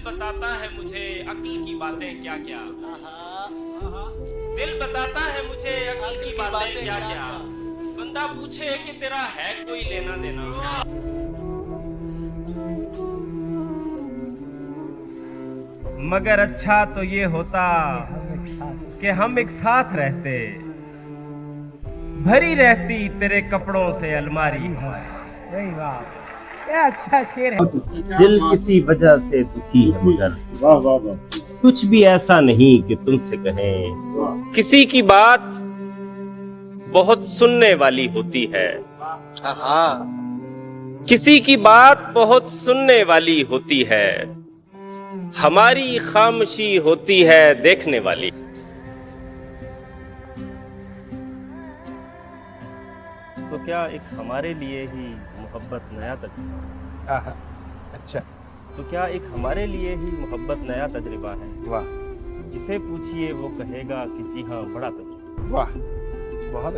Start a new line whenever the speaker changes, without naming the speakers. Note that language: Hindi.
बताता है मुझे अक्ल की बातें क्या क्या। दिल बताता है मुझे अक्ल की बातें क्या क्या। बंदा पूछे कि तेरा है कोई लेना देना। मगर अच्छा तो ये होता कि हम एक साथ रहते, भरी रहती तेरे कपड़ों से अलमारी।
सही बात, क्या अच्छा शेर है।
दिल किसी वजह से दुखी है मगर
वाह वाह वाह,
कुछ भी ऐसा नहीं कि तुमसे कहें। किसी की बात बहुत सुनने वाली होती है, किसी की बात बहुत सुनने वाली होती है, हमारी खामोशी होती है देखने वाली। तो क्या एक हमारे लिए ही मोहब्बत नया तजुर्बा?
अच्छा,
तो क्या एक हमारे लिए ही मोहब्बत नया तजुर्बा है?
वाह
जिसे पूछिए वो कहेगा कि जी हाँ, बड़ा तजुर्बा।
वाह, बहुत